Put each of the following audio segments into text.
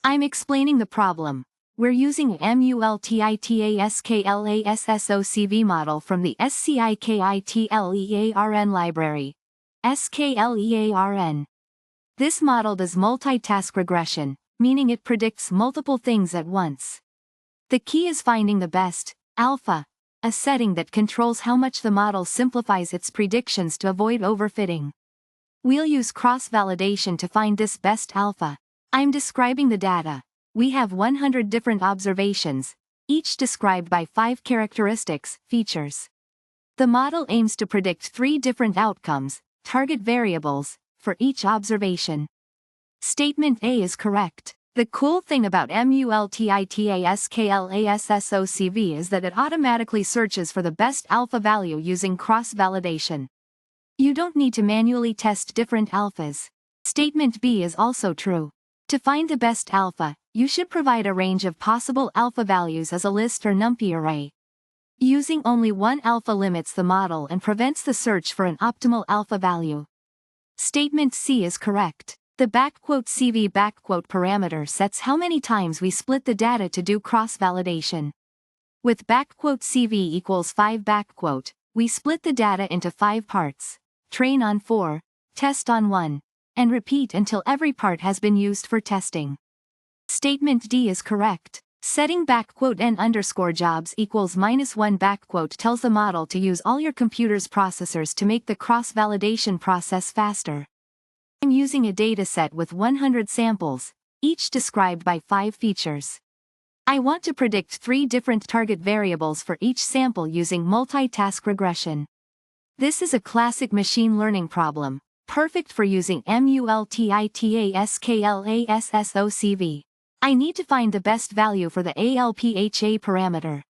I'm explaining the problem. We're using a MultiTaskLassoCV model from the Sklearn library. Sklearn. This model does multitask regression, meaning it predicts multiple things at once. The key is finding the best alpha, a setting that controls how much the model simplifies its predictions to avoid overfitting. We'll use cross-validation to find this best alpha. I'm describing the data. We have 100 different observations, each described by 5 characteristics, features. The model aims to predict 3 different outcomes, target variables, for each observation. Statement A is correct. The cool thing about MultiTaskLassoCV is that it automatically searches for the best alpha value using cross-validation. You don't need to manually test different alphas. Statement B is also true. To find the best alpha, you should provide a range of possible alpha values as a list or NumPy array. Using only one alpha limits the model and prevents the search for an optimal alpha value. Statement C is correct. The "CV" parameter sets how many times we split the data to do cross-validation. With "CV equals 5 we split the data into 5 parts, train on 4, test on 1, and repeat until every part has been used for testing. Statement D is correct. Setting "n_jobs equals -1 tells the model to use all your computer's processors to make the cross-validation process faster. I'm using a dataset with 100 samples, each described by 5 features. I want to predict 3 different target variables for each sample using multitask regression. This is a classic machine learning problem, perfect for using MultiTaskLassoCV. I need to find the best value for the ALPHA parameter.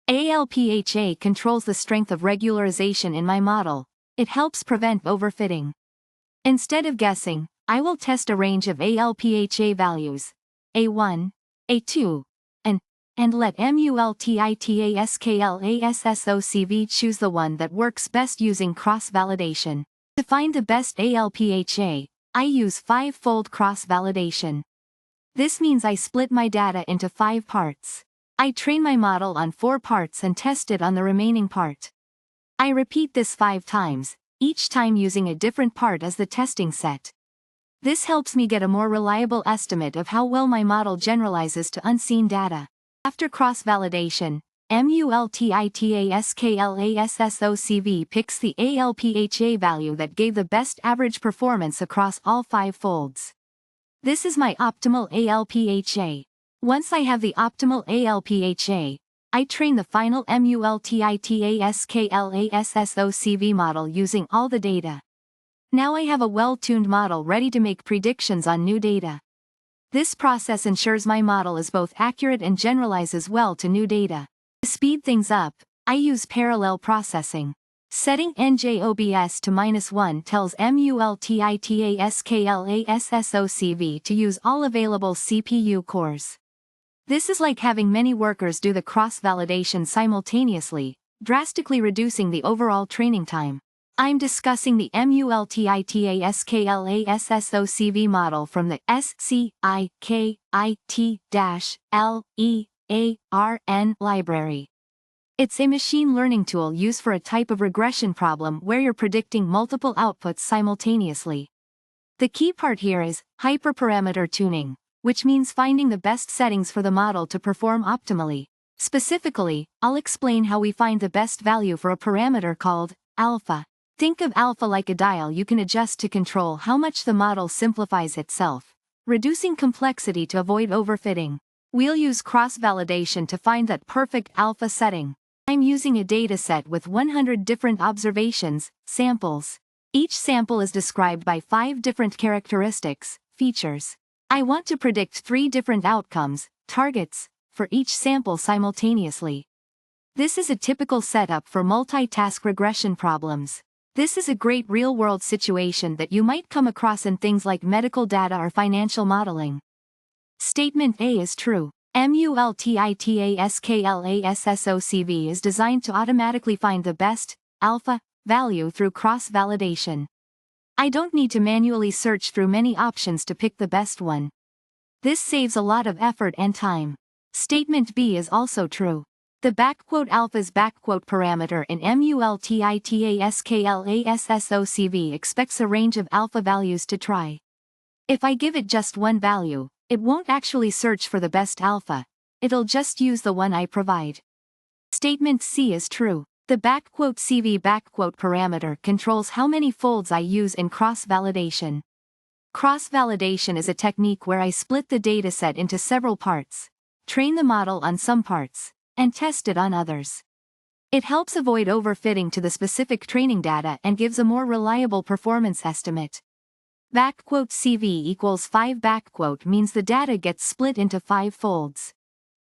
ALPHA controls the strength of regularization in my model. It helps prevent overfitting. Instead of guessing, I will test a range of ALPHA values, A1, A2, and let MultiTaskLassoCV choose the one that works best using cross-validation. To find the best ALPHA, I use 5-fold cross-validation. This means I split my data into 5 parts. I train my model on 4 parts and test it on the remaining part. I repeat this 5 times, each time using a different part as the testing set. This helps me get a more reliable estimate of how well my model generalizes to unseen data. After cross-validation, MultiTaskLassoCV picks the ALPHA value that gave the best average performance across all 5 folds. This is my optimal ALPHA. Once I have the optimal ALPHA, I train the final MultiTaskLassoCV model using all the data. Now I have a well-tuned model ready to make predictions on new data. This process ensures my model is both accurate and generalizes well to new data. To speed things up, I use parallel processing. Setting NJOBS to -1 tells MultiTaskLassoCV to use all available CPU cores. This is like having many workers do the cross-validation simultaneously, drastically reducing the overall training time. I'm discussing the MultiTaskLassoCV model from the Sklearn library. It's a machine learning tool used for a type of regression problem where you're predicting multiple outputs simultaneously. The key part here is hyperparameter tuning, which means finding the best settings for the model to perform optimally. Specifically, I'll explain how we find the best value for a parameter called alpha. Think of alpha like a dial you can adjust to control how much the model simplifies itself, reducing complexity to avoid overfitting. We'll use cross-validation to find that perfect alpha setting. I'm using a dataset with 100 different observations, samples. Each sample is described by 5 different characteristics, features. I want to predict 3 different outcomes, targets, for each sample simultaneously. This is a typical setup for multitask regression problems. This is a great real-world situation that you might come across in things like medical data or financial modeling. Statement A is true. MultiTaskLassoCV is designed to automatically find the best alpha value through cross-validation. I don't need to manually search through many options to pick the best one. This saves a lot of effort and time. Statement B is also true. The alpha's parameter in MultiTaskLassoCV expects a range of alpha values to try. If I give it just one value, it won't actually search for the best alpha, it'll just use the one I provide. Statement C is true. The CV parameter controls how many folds I use in cross-validation. Cross-validation is a technique where I split the dataset into several parts, train the model on some parts, and test it on others. It helps avoid overfitting to the specific training data and gives a more reliable performance estimate. CV equals 5 means the data gets split into 5 folds.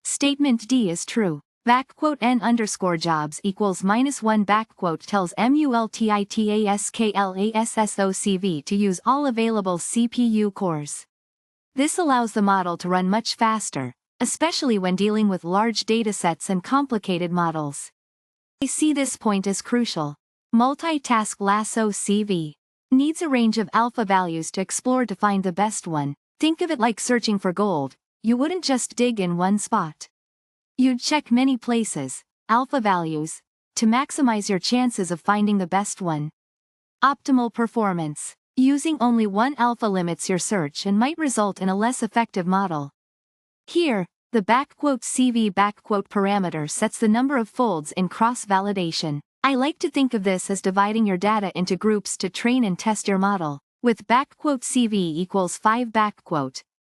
Statement D is true. N_jobs equals -1 tells MultiTaskLassoCV to use all available CPU cores. This allows the model to run much faster, especially when dealing with large datasets and complicated models. I see this point as crucial. MultiTaskLassoCV needs a range of alpha values to explore to find the best one. Think of it like searching for gold. You wouldn't just dig in one spot. You'd check many places, alpha values, to maximize your chances of finding the best one. Optimal performance. Using only one alpha limits your search and might result in a less effective model. Here, the CV parameter sets the number of folds in cross-validation. I like to think of this as dividing your data into groups to train and test your model. With CV equals 5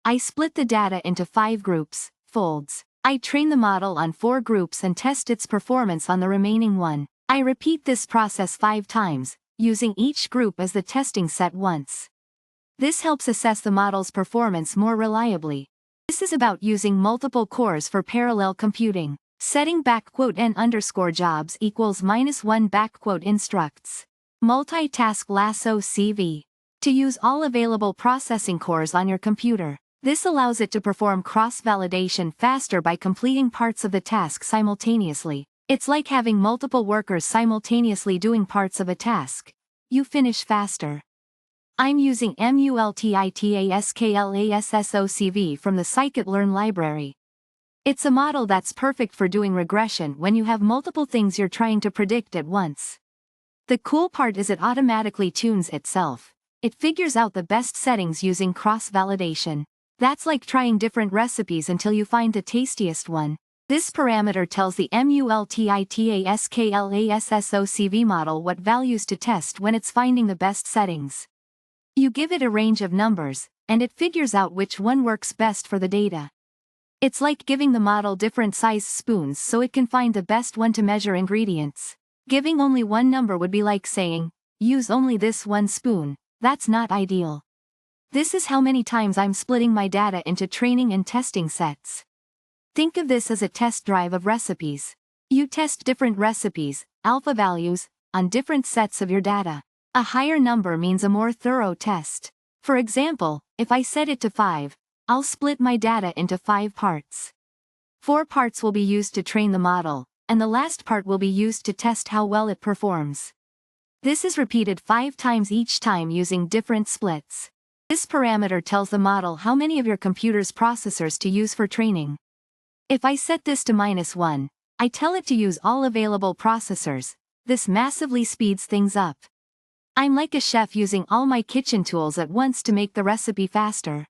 I split the data into 5 groups, folds. I train the model on 4 groups and test its performance on the remaining one. I repeat this process 5 times, using each group as the testing set once. This helps assess the model's performance more reliably. This is about using multiple cores for parallel computing. Setting N_jobs equals -1 instructs MultiTaskLassoCV to use all available processing cores on your computer. This allows it to perform cross-validation faster by completing parts of the task simultaneously. It's like having multiple workers simultaneously doing parts of a task. You finish faster. I'm using MultiTaskLassoCV from the Sklearn library. It's a model that's perfect for doing regression when you have multiple things you're trying to predict at once. The cool part is it automatically tunes itself. It figures out the best settings using cross-validation. That's like trying different recipes until you find the tastiest one. This parameter tells the MultiTaskLassoCV model what values to test when it's finding the best settings. You give it a range of numbers, and it figures out which one works best for the data. It's like giving the model different size spoons so it can find the best one to measure ingredients. Giving only one number would be like saying, use only this one spoon. That's not ideal. This is how many times I'm splitting my data into training and testing sets. Think of this as a test drive of recipes. You test different recipes, alpha values, on different sets of your data. A higher number means a more thorough test. For example, if I set it to 5, I'll split my data into 5 parts. 4 parts will be used to train the model, and the last part will be used to test how well it performs. This is repeated 5 times each time using different splits. This parameter tells the model how many of your computer's processors to use for training. If I set this to -1, I tell it to use all available processors. This massively speeds things up. I'm like a chef using all my kitchen tools at once to make the recipe faster.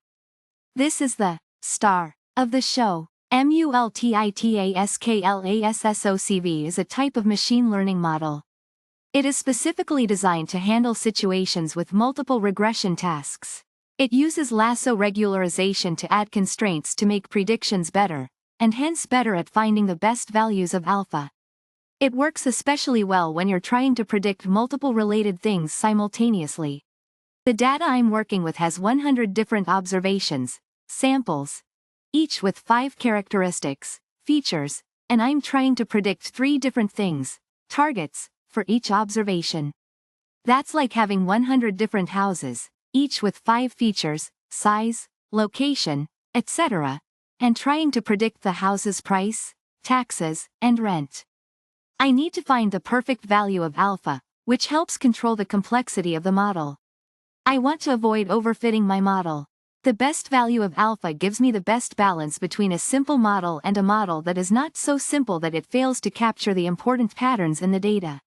This is the star of the show. MultiTaskLassoCV is a type of machine learning model. It is specifically designed to handle situations with multiple regression tasks. It uses lasso regularization to add constraints to make predictions better, and hence better at finding the best values of alpha. It works especially well when you're trying to predict multiple related things simultaneously. The data I'm working with has 100 different observations, samples, each with 5 characteristics, features, and I'm trying to predict 3 different things, targets, for each observation. That's like having 100 different houses, each with 5 features, size, location, etc., and trying to predict the house's price, taxes, and rent. I need to find the perfect value of alpha, which helps control the complexity of the model. I want to avoid overfitting my model. The best value of alpha gives me the best balance between a simple model and a model that is not so simple that it fails to capture the important patterns in the data.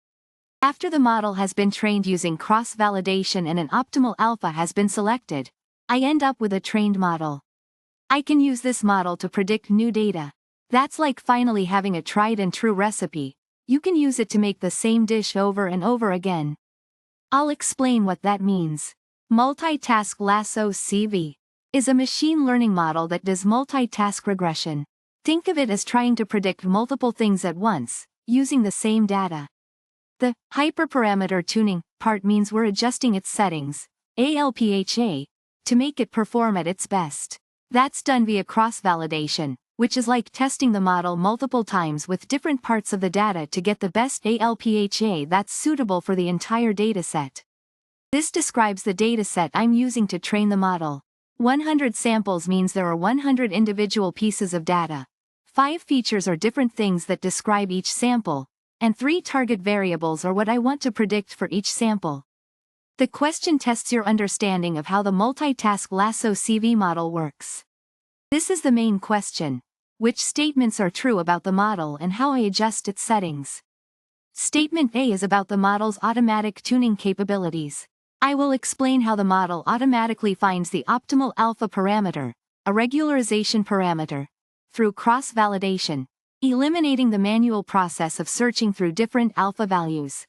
After the model has been trained using cross-validation and an optimal alpha has been selected, I end up with a trained model. I can use this model to predict new data. That's like finally having a tried-and-true recipe. You can use it to make the same dish over and over again. I'll explain what that means. MultiTaskLassoCV is a machine learning model that does multitask regression. Think of it as trying to predict multiple things at once, using the same data. The hyperparameter tuning part means we're adjusting its settings, ALPHA, to make it perform at its best. That's done via cross-validation, which is like testing the model multiple times with different parts of the data to get the best ALPHA that's suitable for the entire dataset. This describes the dataset I'm using to train the model. 100 samples means there are 100 individual pieces of data. 5 features are different things that describe each sample, and 3 target variables are what I want to predict for each sample. The question tests your understanding of how the MultiTaskLassoCV model works. This is the main question: which statements are true about the model and how I adjust its settings. Statement A is about the model's automatic tuning capabilities. I will explain how the model automatically finds the optimal alpha parameter, a regularization parameter, through cross-validation, eliminating the manual process of searching through different alpha values.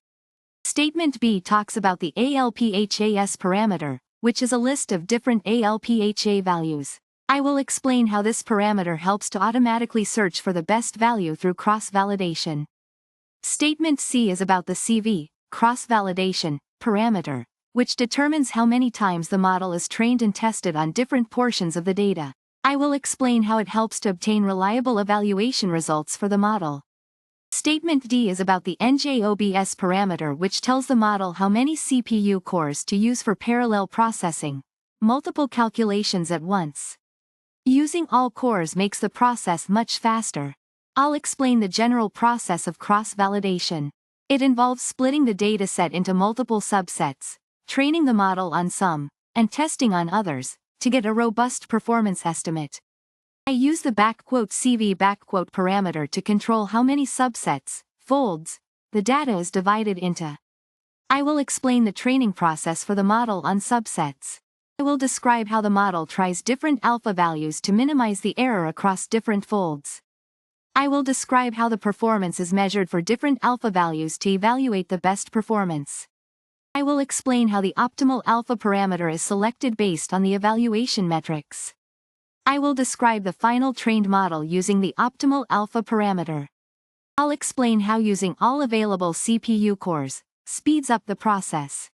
Statement B talks about the ALPHAS parameter, which is a list of different ALPHA values. I will explain how this parameter helps to automatically search for the best value through cross-validation. Statement C is about the CV, cross-validation, parameter, which determines how many times the model is trained and tested on different portions of the data. I will explain how it helps to obtain reliable evaluation results for the model. Statement D is about the NJOBS parameter, which tells the model how many CPU cores to use for parallel processing, multiple calculations at once. Using all cores makes the process much faster. I'll explain the general process of cross-validation. It involves splitting the dataset into multiple subsets, training the model on some, and testing on others, to get a robust performance estimate. I use the "CV" parameter to control how many subsets, folds, the data is divided into. I will explain the training process for the model on subsets. I will describe how the model tries different alpha values to minimize the error across different folds. I will describe how the performance is measured for different alpha values to evaluate the best performance. I will explain how the optimal alpha parameter is selected based on the evaluation metrics. I will describe the final trained model using the optimal alpha parameter. I'll explain how using all available CPU cores speeds up the process.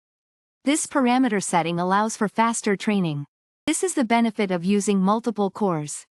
This parameter setting allows for faster training. This is the benefit of using multiple cores.